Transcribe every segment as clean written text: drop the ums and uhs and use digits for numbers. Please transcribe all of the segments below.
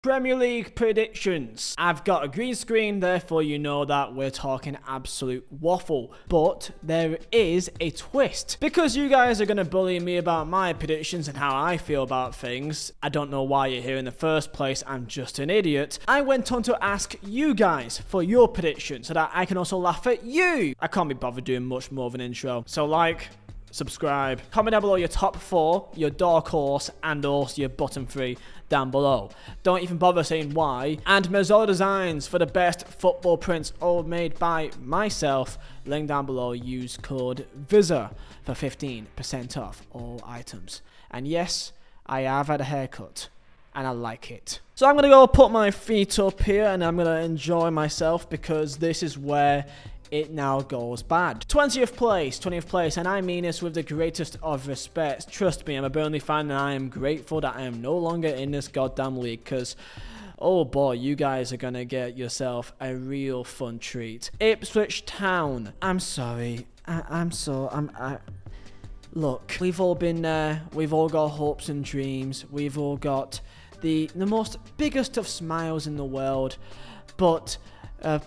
Premier League predictions. I've got a green screen, therefore you know that we're talking absolute waffle. But there is a twist. Because you guys are going to bully me about my predictions and how I feel about things, I don't know why you're here in the first place, I'm just an idiot. I went on to ask you guys for your predictions so that I can also laugh at you. I can't be bothered doing much more of an intro. So like, subscribe, comment down below your top 4, your dark horse, and also your bottom 3 down below. Don't even bother saying why. And Mazzola Designs for the best football prints, all made by myself. Link down below. Use code Vizeh for 15% off all items. And yes, I have had a haircut, and I like it. So I'm going to go put my feet up here, and I'm going to enjoy myself because this is where it now goes bad. 20th place, and I mean this with the greatest of respect. Trust me, I'm a Burnley fan, and I am grateful that I am no longer in this goddamn league, because oh boy, you guys are gonna get yourself a real fun treat. Ipswich Town. I'm sorry. Look, we've all been there. We've all got hopes and dreams. We've all got the most biggest of smiles in the world, but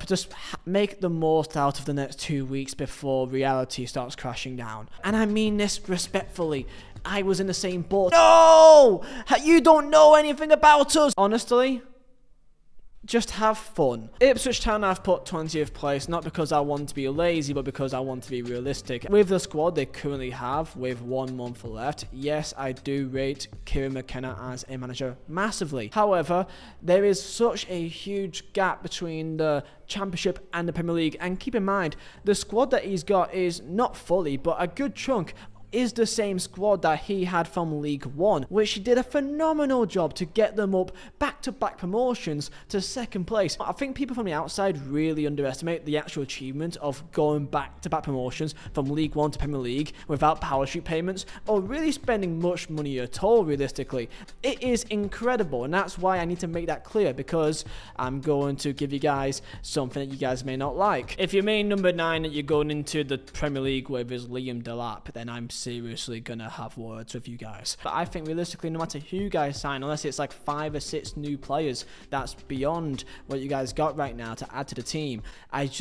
just make the most out of the next 2 weeks before reality starts crashing down. And I mean this respectfully. I was in the same boat. No! You don't know anything about us! Honestly, just have fun. Ipswich Town I've put 20th place, not because I want to be lazy, but because I want to be realistic. With the squad they currently have, with 1 month left, yes, I do rate Kieran McKenna as a manager massively. However, there is such a huge gap between the Championship and the Premier League, and keep in mind, the squad that he's got is not fully, but a good chunk is the same squad that he had from League One, which he did a phenomenal job to get them up back-to-back promotions to second place. I think people from the outside really underestimate the actual achievement of going back-to-back promotions from League One to Premier League without parachute payments, or really spending much money at all realistically. It is incredible, and that's why I need to make that clear, because I'm going to give you guys something that you guys may not like. If your main number 9 that you're going into the Premier League with is Liam Delap, then I'm seriously gonna have words with you guys. But I think realistically, no matter who you guys sign, unless it's like 5 or 6 new players, that's beyond what you guys got right now to add to the team. I'd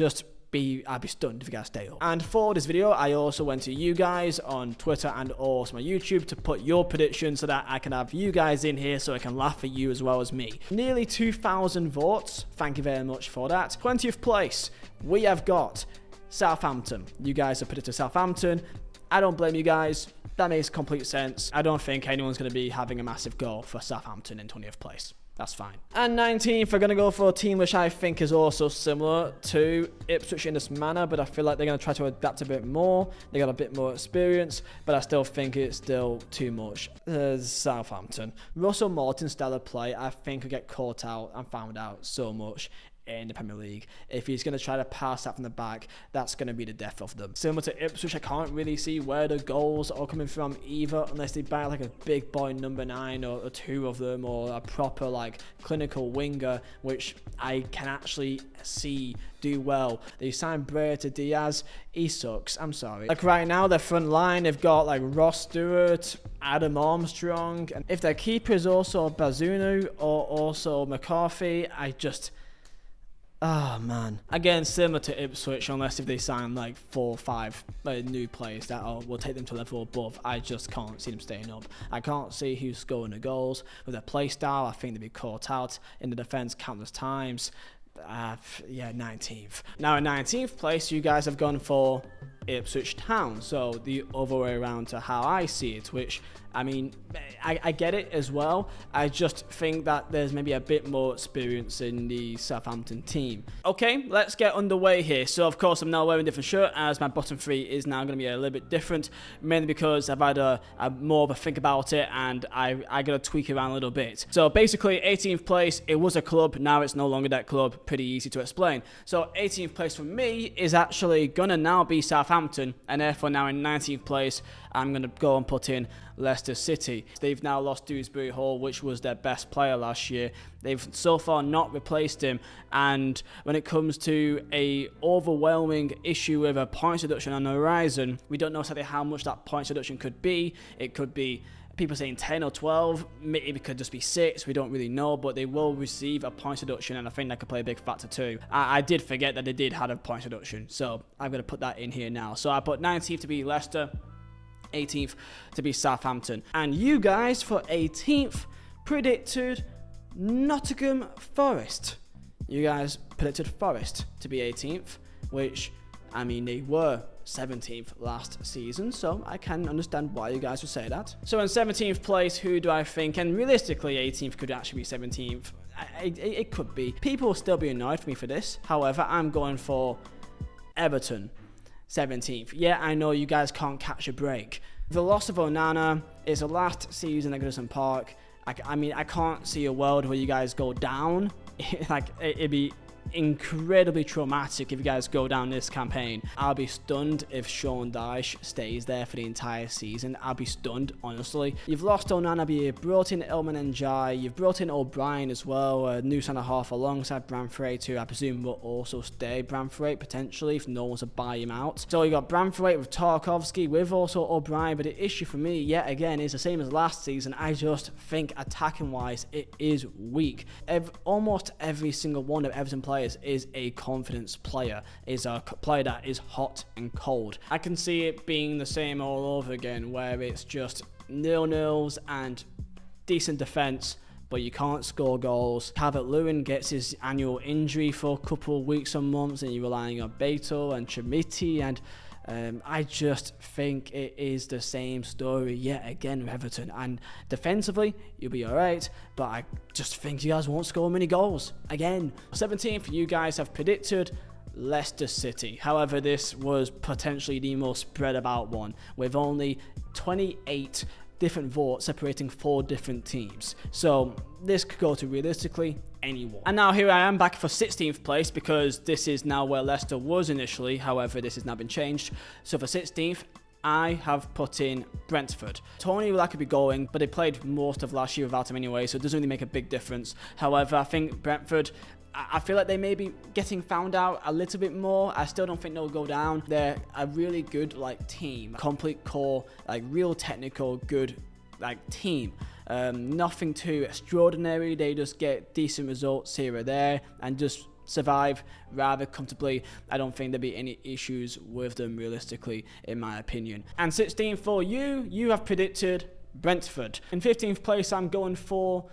be stunned if you guys stay up. And for this video, I also went to you guys on Twitter and also my YouTube to put your predictions so that I can have you guys in here so I can laugh at you as well as me. Nearly 2,000 votes. Thank you very much for that. 20th place, we have got Southampton. You guys have predicted Southampton. I don't blame you guys. That makes complete sense. I don't think anyone's going to be having a massive goal for Southampton in 20th place. That's fine. And 19th, we're going to go for a team which I think is also similar to Ipswich in this manner, but I feel like they're going to try to adapt a bit more. They got a bit more experience, but I still think it's still too much. Southampton. Russell Morton's style of play, I think, will get caught out and found out so much in the Premier League. If he's going to try to pass that from the back, that's going to be the death of them. Similar to Ipswich, I can't really see where the goals are coming from either, unless they buy like a big boy number 9 or 2 of them, or a proper like clinical winger, which I can actually see do well. They signed Brea to Diaz. He sucks. I'm sorry. Like right now, their front line, they've got like Ross Stewart, Adam Armstrong, and if their keeper is also Bazunu or also McCarthy, oh man. Again, similar to Ipswich, unless if they sign like 4 or 5 new players that will take them to a level above, I just can't see them staying up. I can't see who's scoring the goals. With their play style, I think they'd be caught out in the defence countless times. Yeah, 19th. Now in 19th place, you guys have gone for Ipswich Town, so the other way around to how I see it, which I mean, I get it as well. I just think that there's maybe a bit more experience in the Southampton team. Okay, let's get underway here. So of course I'm now wearing a different shirt, as my bottom 3 is now going to be a little bit different, mainly because I've had a more of a think about it, and I got to tweak it around a little bit. So basically 18th place, it was a club, now it's no longer that club. Pretty easy to explain. So 18th place for me is actually going to now be Southampton, and therefore now in 19th place I'm going to go and put in Leicester City. They've now lost Dewsbury Hall, which was their best player last year. They've so far not replaced him, and when it comes to a overwhelming issue with a points reduction on the horizon, we don't know exactly how much that points reduction could be. It could be people saying 10 or 12, maybe it could just be 6, we don't really know, but they will receive a points deduction, and I think that could play a big factor too. I did forget that they did have a points deduction, so I'm going to put that in here now. So I put 19th to be Leicester, 18th to be Southampton. And you guys for 18th predicted Nottingham Forest. You guys predicted Forest to be 18th, which, I mean, they were 17th last season, so I can understand why you guys would say that. So in 17th place, who do I think? And realistically, 18th could actually be 17th. It could be. People will still be annoyed with me for this. However, I'm going for Everton, 17th. Yeah, I know you guys can't catch a break. The loss of Onana is the last season at Goodison Park. I mean, I can't see a world where you guys go down. Like, it'd be incredibly traumatic if you guys go down this campaign. I'll be stunned if Sean Dyche stays there for the entire season. I'll be stunned, honestly. You've lost Onana, but you've brought in Ilman Ndiaye. You've brought in O'Brien as well, a new centre half alongside Branthwaite, who I presume will also stay. Branthwaite potentially, if no one's to buy him out. So you got Branthwaite with Tarkowski, with also O'Brien. But the issue for me, yet again, is the same as last season. I just think attacking wise, it is weak. Almost every single one of Everton players is a confidence player, is a player that is hot and cold. I can see it being the same all over again, where it's just 0-0s and decent defence, but you can't score goals. Calvert-Lewin gets his annual injury for a couple of weeks or months, and you're relying on Beto and Chimiti, and I just think it is the same story yet again with Everton. And defensively, you'll be alright, but I just think you guys won't score many goals. Again, 17th, you guys have predicted Leicester City. However, this was potentially the most spread about one, with only 28 different votes separating 4 different teams. So this could go to realistically anyone. And now here I am back for 16th place, because this is now where Leicester was initially. However, this has now been changed. So for 16th, I have put in Brentford. Tony will likely be going, but they played most of last year without him anyway, so it doesn't really make a big difference. However, I think Brentford, I feel like they may be getting found out a little bit more. I still don't think they'll go down. They're a really good team, complete core, real technical, good team. Nothing too extraordinary. They just get decent results here or there and just survive rather comfortably. I don't think there'll be any issues with them realistically, in my opinion. And 16th for you have predicted Brentford. In 15th place, I'm going for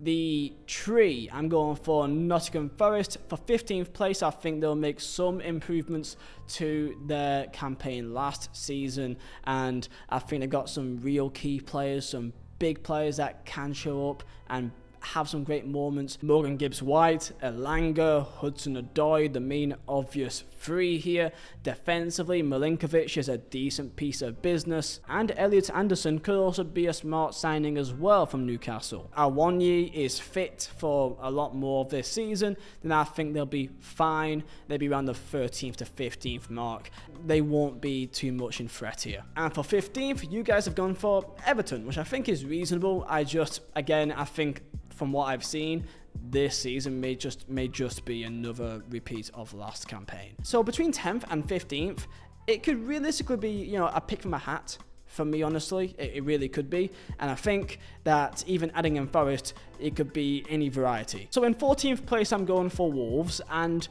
the tree. I'm going for Nottingham Forest. For 15th place, I think they'll make some improvements to their campaign last season, and I think they've got some real key players, some big players that can show up and have some great moments. Morgan Gibbs-White, Elanga, Hudson-Odoi, the main obvious 3 here. Defensively, Milinkovic is a decent piece of business, and Elliot Anderson could also be a smart signing as well from Newcastle. Awoniyi is fit for a lot more of this season, then I think they'll be fine. They'll be around the 13th to 15th mark. They won't be too much in threat here. And for 15th, you guys have gone for Everton, which I think is reasonable. I think from what I've seen, this season may just be another repeat of last campaign. So between 10th and 15th, it could realistically be, a pick from a hat for me, honestly. It really could be. And I think that even adding in Forest, it could be any variety. So in 14th place, I'm going for Wolves, and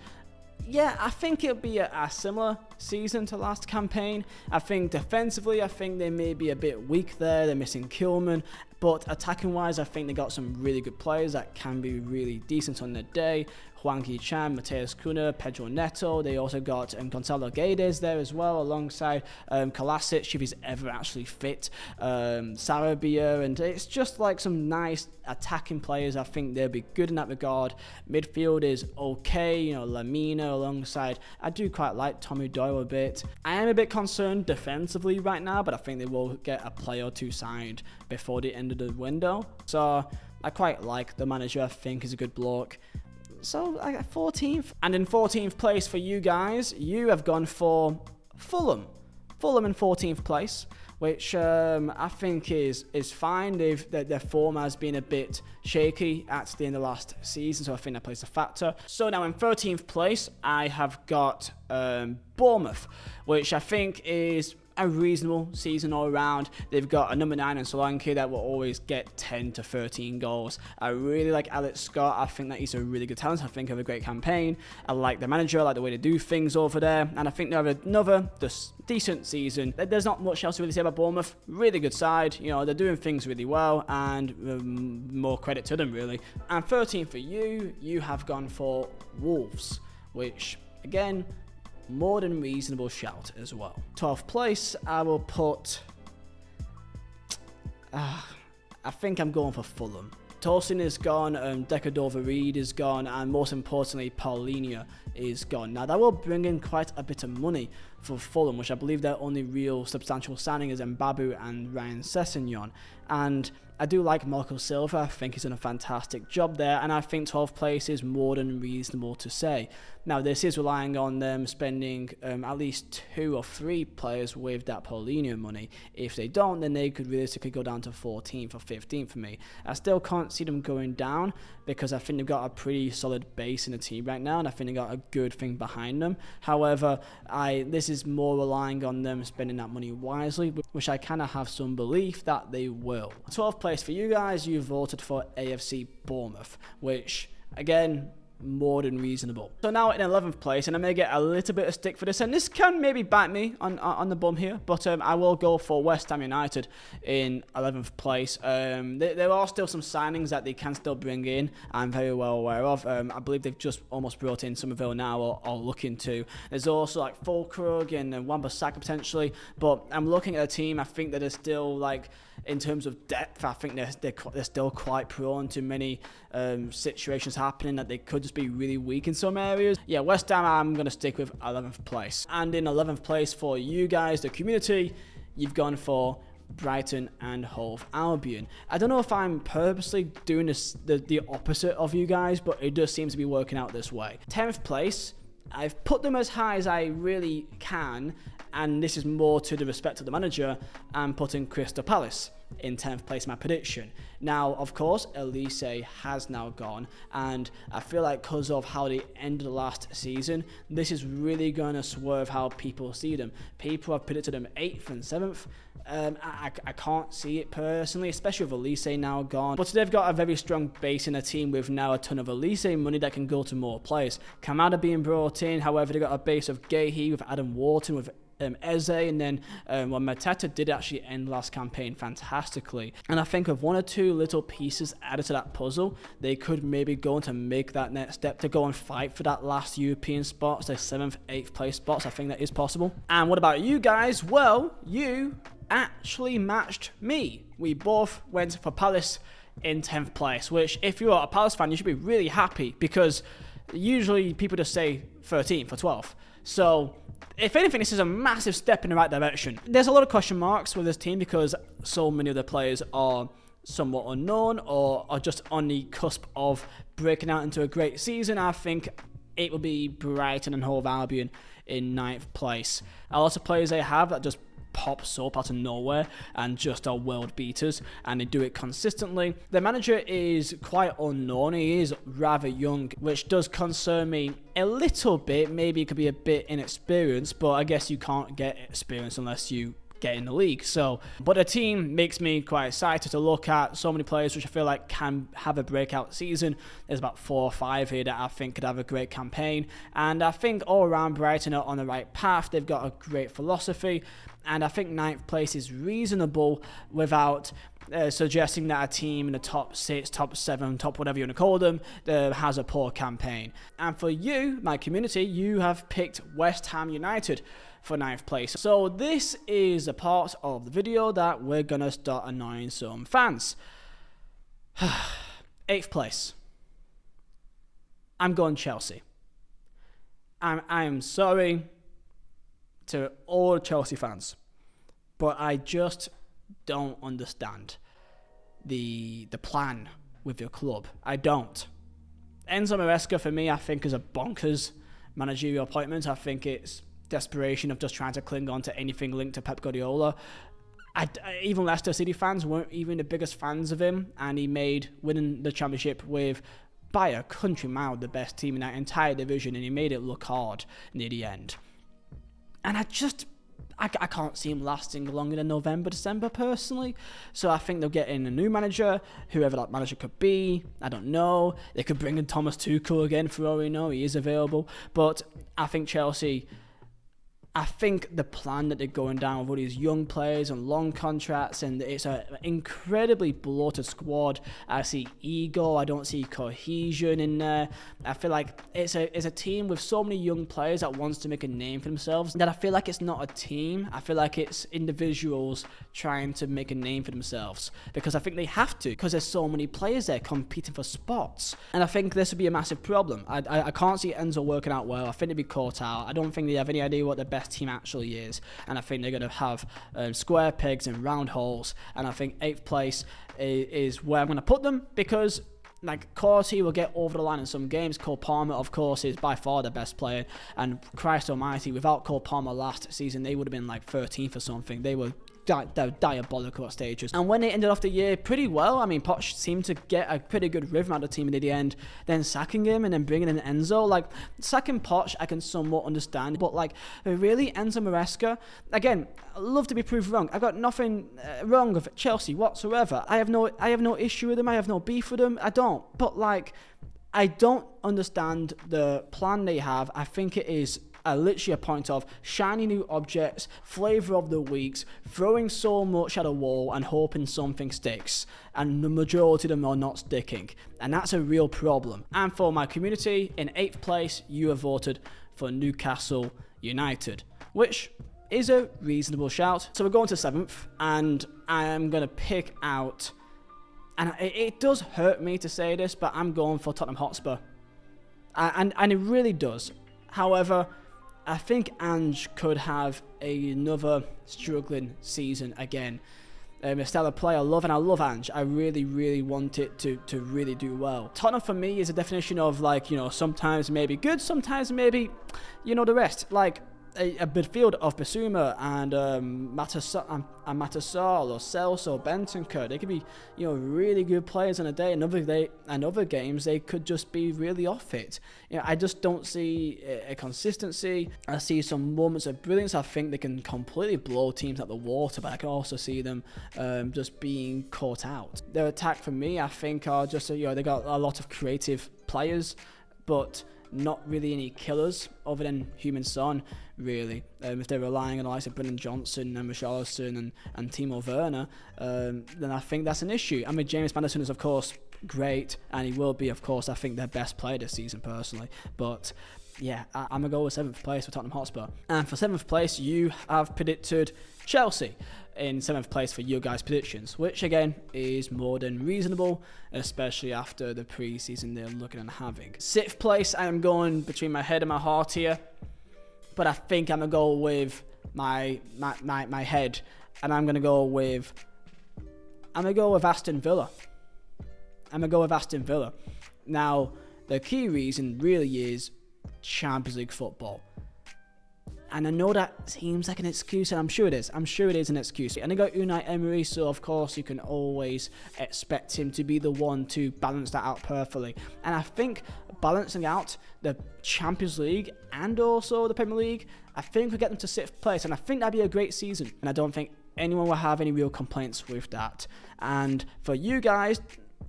yeah, I think it'll be a similar season to last campaign. I think defensively, they may be a bit weak there. They're missing Kilman. But attacking wise, I think they got some really good players that can be really decent on their day. Hwang Hee-chan, Mateus Cunha, Pedro Neto. They also got Gonzalo Guedes there as well, alongside Kolasinac, if he's ever actually fit, Sarabia, and it's just some nice attacking players. I think they'll be good in that regard. Midfield is okay, Lamina alongside. I do quite like Tommy Doyle a bit. I am a bit concerned defensively right now, but I think they will get a player or 2 signed before the end of the window. So I quite like the manager. I think he's a good bloke. So I got 14th. And in 14th place for you guys, you have gone for Fulham. Fulham in 14th place, which I think is fine. Their form has been a bit shaky at the end of last season, so I think that plays a factor. So now in 13th place, I have got Bournemouth, which I think is a reasonable season all around. They've got a number 9 in Solanke that will always get 10 to 13 goals. I really like Alex Scott. I think that he's a really good talent. I think they have a great campaign. I like the manager. I like the way they do things over there. And I think they have another decent season. There's not much else to really say about Bournemouth. Really good side. You know, they're doing things really well, and more credit to them, really. And 13 for you. You have gone for Wolves, which, again, more than reasonable shout as well. 12th place, I will put... I think I'm going for Fulham. Tosin is gone, Decadova-Reid is gone, and most importantly, Paulinho is gone. Now, that will bring in quite a bit of money for Fulham, which I believe their only real substantial signing is Mbabu and Ryan Sessegnon. And I do like Marco Silva. I think he's done a fantastic job there, and I think 12th place is more than reasonable to say. Now, this is relying on them spending at least 2 or 3 players with that Paulinho money. If they don't, then they could realistically go down to 14th or 15th for me. I still can't see them going down because I think they've got a pretty solid base in the team right now, and I think they've got a good thing behind them. However, this is more relying on them spending that money wisely, which I kind of have some belief that they will. 12th place for you guys, you voted for AFC Bournemouth, which, again, more than reasonable. So now in 11th place, and I may get a little bit of stick for this, and this can maybe bite me on the bum here, but I will go for West Ham United in 11th place. There are still some signings that they can still bring in, I'm very well aware of. I believe they've just almost brought in Somerville now, or looking to. There's also like Fulkrug and Wan-Bissaka potentially, but I'm looking at a team, I think that is still, like, in terms of depth, I think they're still quite prone to many situations happening that they could just be really weak in some areas. Yeah, West Ham, I'm going to stick with 11th place. And in 11th place for you guys, the community, you've gone for Brighton and Hove Albion. I don't know if I'm purposely doing this the opposite of you guys, but it does seem to be working out this way. 10th place, I've put them as high as I really can, and this is more to the respect of the manager. I'm putting Crystal Palace in 10th place, my prediction. Now, of course, Elise has now gone, and I feel like because of how they ended the last season, this is really going to swerve how people see them. People have predicted them 8th and 7th. I can't see it personally, especially with Elise now gone. But they've got a very strong base in a team with now a ton of Elise money that can go to more players. Kamada being brought in, however, they've got a base of Gahey with Adam Wharton, with Eze, and then Mateta did actually end last campaign fantastically. And I think with 1 or 2 little pieces added to that puzzle, they could maybe go on to make that next step to go and fight for that last European spot, so 7th, 8th place spots. I think that is possible. And what about you guys? Well, you actually matched me. We both went for Palace in 10th place, which if you're a Palace fan, you should be really happy, because usually people just say 13th or 12th. So if anything, this is a massive step in the right direction. There's a lot of question marks with this team because so many of the players are somewhat unknown or are just on the cusp of breaking out into a great season. I think it will be Brighton and Hove Albion in 9th place. A lot of players they have that just pops up out of nowhere and just are world beaters, and they do it consistently. The manager is quite unknown. He is rather young, which does concern me a little bit. Maybe it could be a bit inexperienced, but I guess you can't get experience unless you get in the league. So, but the team makes me quite excited to look at. So many players which I feel like can have a breakout season. There's about 4 or 5 here that I think could have a great campaign, and I think all around Brighton are on the right path. They've got a great philosophy, and I think 9th place is reasonable without suggesting that a team in the top 6, top 7, top whatever you want to call them, has a poor campaign. And for you, my community, you have picked West Ham United for 9th place. So this is a part of the video that we're going to start annoying some fans. 8th place. I'm going Chelsea. I am sorry to all Chelsea fans, but I just don't understand the plan with your club. I don't. Enzo Maresca, for me, I think is a bonkers managerial appointment. I think it's desperation of just trying to cling on to anything linked to Pep Guardiola. Even Leicester City fans weren't even the biggest fans of him, and he made winning the championship with, by a country mile, the best team in that entire division, and he made it look hard near the end. And I can't see him lasting longer than November, December, personally. So I think they'll get in a new manager, whoever that manager could be. I don't know. They could bring in Thomas Tuchel again, for all we know. He is available. But I think Chelsea... I think the plan that they're going down with all these young players and long contracts, and it's an incredibly bloated squad. I see ego. I don't see cohesion in there. I feel like it's a team with so many young players that wants to make a name for themselves that I feel like it's not a team. I feel like it's individuals trying to make a name for themselves, because I think they have to, because there's so many players there competing for spots. And I think this would be a massive problem. I can't see Enzo working out well. I think they'd be caught out. I don't think they have any idea what the best team actually is, and I think they're going to have square pegs and round holes, and I think 8th place is where I'm going to put them, because like quality will get over the line in some games. Cole Palmer, of course, is by far the best player, and Christ almighty, without Cole Palmer last season, they would have been like 13th or something. They were diabolical at stages. And when they ended off the year pretty well, I mean, Poch seemed to get a pretty good rhythm out of the team in the end, then sacking him and then bringing in Enzo. Like, sacking Poch, I can somewhat understand, but like, really, Enzo Maresca, again, I love to be proved wrong. I've got nothing wrong with Chelsea whatsoever. I have no issue with them. I have no beef with them. I don't. But like, I don't understand the plan they have. I think it is literally a point of shiny new objects, flavour of the weeks, throwing so much at a wall and hoping something sticks. And the majority of them are not sticking. And that's a real problem. And for my community, in 8th place, you have voted for Newcastle United, which is a reasonable shout. So we're going to 7th, and I am going to pick out, and it does hurt me to say this, but I'm going for Tottenham Hotspur. And it really does. However, I think Ange could have another struggling season again. A stellar player I love, and I love Ange. I really, really want it to really do well. Tottenham for me is a definition of, like, you know, sometimes maybe good, sometimes maybe, you know, the rest. Like a midfield of Basuma and Matasar or Celso, Bentancur. They could be, you know, really good players on a day. And other games they could just be really off it. You know, I just don't see a consistency. I see some moments of brilliance. I think they can completely blow teams out the water, but I can also see them just being caught out. Their attack for me, I think, are just, you know, they got a lot of creative players, but not really any killers other than Heung-min Son, really. If they're relying on the likes of Brennan Johnson and Richarlison and Timo Werner, then I think that's an issue. I mean, James Maddison is, of course, great, and he will be, of course, I think, their best player this season, personally. But yeah, I'm going to go with 7th place for Tottenham Hotspur. And for 7th place, you have predicted Chelsea in 7th place for your guys' predictions, which again is more than reasonable, especially after the pre-season they're looking at having. 6th place, I am going between my head and my heart here, but I think I'm gonna go with my head, and I'm gonna go with Aston Villa. Now, the key reason really is Champions League football. And I know that seems like an excuse, and I'm sure it is. I'm sure it is an excuse. And they got Unai Emery, so of course you can always expect him to be the one to balance that out perfectly. And I think balancing out the Champions League and also the Premier League, I think we'll get them to 6th place, and I think that'd be a great season. And I don't think anyone will have any real complaints with that. And for you guys,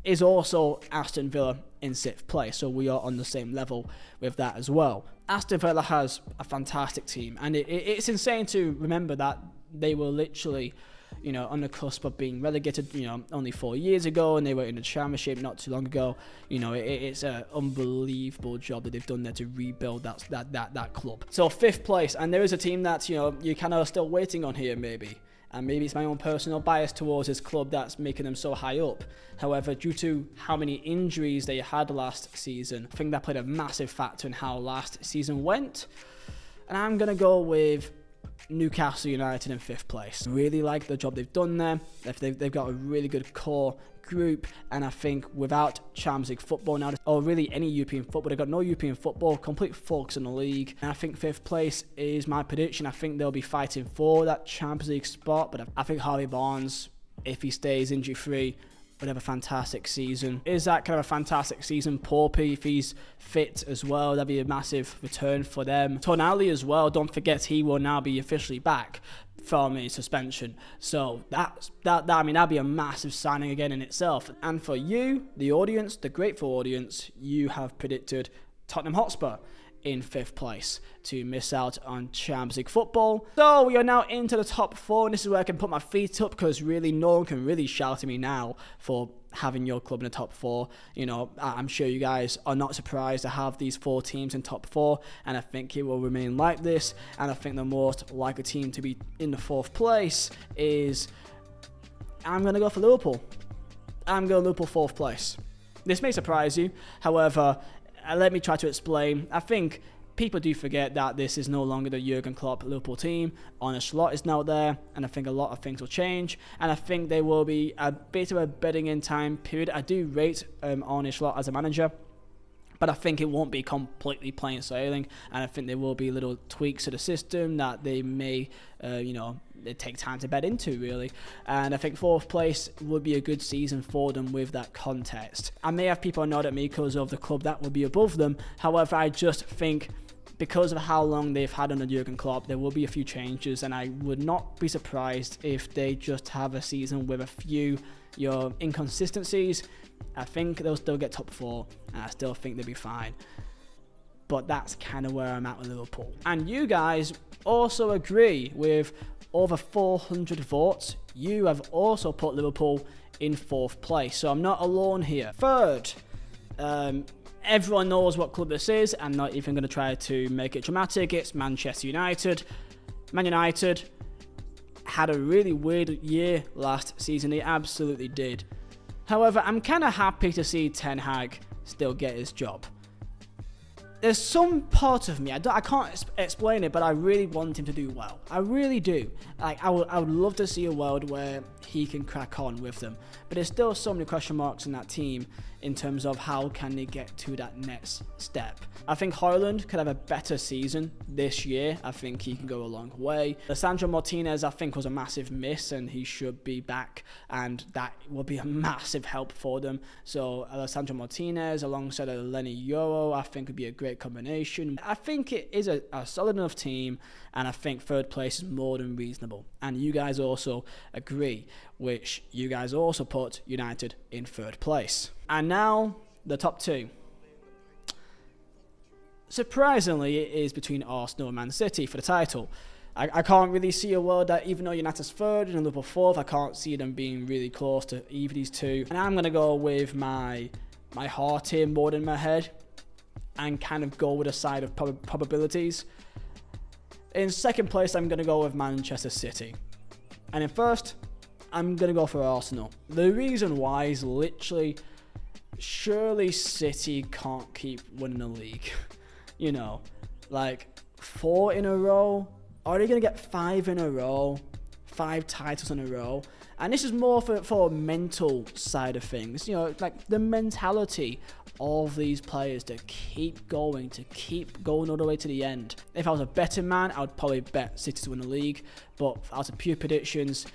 is also Aston Villa in 6th place, so we are on the same level with that as well. Aston Villa has a fantastic team, and it's insane to remember that they were literally, you know, on the cusp of being relegated, you know, only 4 years ago, and they were in the Championship not too long ago. You know, it's an unbelievable job that they've done there to rebuild that club. So 5th place, and there is a team that, you know, you kind of still waiting on here, maybe. And maybe it's my own personal bias towards this club that's making them so high up. However, due to how many injuries they had last season, I think that played a massive factor in how last season went. And I'm going to go with Newcastle United in 5th place. Really like the job they've done there. They've got a really good core group, and I think without Champions League football now, or really any European football, they've got no European football, complete focus on the league, and I think 5th place is my prediction. I think they'll be fighting for that Champions League spot, but I think Harvey Barnes, if he stays injury free, would have a fantastic season. Is that kind of a fantastic season? Porpy, if he's fit as well, that'd be a massive return for them. Tonali as well, don't forget he will now be officially back from his suspension. So I mean, that'd be a massive signing again in itself. And for you, the audience, the grateful audience, you have predicted Tottenham Hotspur in 5th place to miss out on Champions League football. So we are now into the top 4, and this is where I can put my feet up, because really no one can really shout at me now for having your club in the top 4. You know, I'm sure you guys are not surprised to have these 4 teams in top 4, and I think it will remain like this. And I think the most likely team to be in the 4th place is, I'm going to go for Liverpool. I'm going Liverpool 4th place. This may surprise you, however, let me try to explain. I think people do forget that this is no longer the Jurgen Klopp Liverpool team. Arne Slot is now there, and I think a lot of things will change. And I think there will be a bit of a bedding in time period. I do rate Arne Slot as a manager, but I think it won't be completely plain sailing. And I think there will be little tweaks to the system that they may, it take time to bed into, really. And I think 4th place would be a good season for them with that context. I may have people annoyed at me because of the club that will be above them. However, I just think because of how long they've had under Jurgen Klopp, there will be a few changes, and I would not be surprised if they just have a season with a few inconsistencies. I think they'll still get top 4, and I still think they'll be fine. But that's kind of where I'm at with Liverpool. And you guys also agree with over 400 votes. You have also put Liverpool in 4th place, so I'm not alone here. 3rd, everyone knows what club this is. I'm not even going to try to make it dramatic. It's Manchester United. Man United had a really weird year last season. They absolutely did. However, I'm kind of happy to see Ten Hag still get his job. There's some part of me, I can't explain it, but I really want him to do well. I really do. Like, I would love to see a world where he can crack on with them. But there's still so many question marks in that team in terms of how can they get to that next step. I think Højlund could have a better season this year. I think he can go a long way. Lisandro Martinez, I think, was a massive miss, and he should be back, and that will be a massive help for them. So Lisandro Martinez alongside Lenny Yoro, I think would be a great combination. I think it is a solid enough team, and I think 3rd place is more than reasonable. And you guys also agree, which you guys also put United in 3rd place. And now the top 2. Surprisingly, it is between Arsenal and Man City for the title. I can't really see a world that, even though United's 3rd and Liverpool 4th, I can't see them being really close to either of these two. And I'm going to go with my heart here more than my head, and kind of go with a side of probabilities. In 2nd place, I'm going to go with Manchester City. And in 1st, I'm going to go for Arsenal. The reason why is literally, surely City can't keep winning the league. You know, like 4 in a row. Are they going to get 5 in a row? 5 titles in a row? And this is more for mental side of things. You know, like the mentality of these players to keep going all the way to the end. If I was a betting man, I would probably bet City to win the league. But out of pure predictions,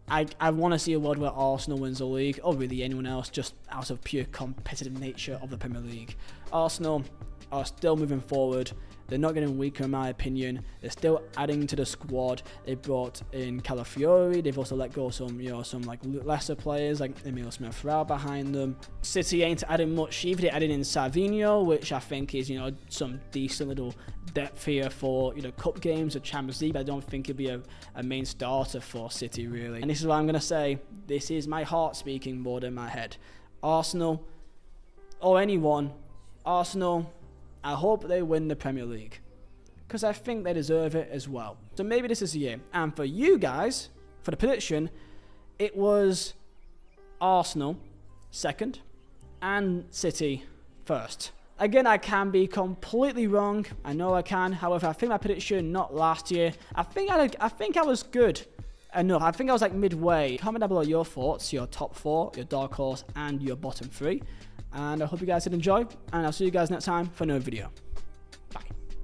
I want to see a world where Arsenal wins the league, or really anyone else, just out of pure competitive nature of the Premier League. Arsenal are still moving forward. They're not getting weaker, in my opinion. They're still adding to the squad. They brought in Calafiori. They've also let go some like lesser players like Emil Smith-Rowe behind them. City ain't adding much either. They added in Savinho, which I think is some decent little depth here for cup games or Champions League. But I don't think it'll be a main starter for City really. And this is what I'm gonna say. This is my heart speaking more than my head. Arsenal or anyone. Arsenal, I hope they win the Premier League, because I think they deserve it as well. So maybe this is the year. And for you guys, for the prediction, it was Arsenal 2nd and City 1st. Again, I can be completely wrong. I know I can. However, I think my prediction, not last year, I think I was good enough. I think I was like midway. Comment down below your thoughts, your top 4, your dark horse, and your bottom 3. And I hope you guys did enjoy, and I'll see you guys next time for another video.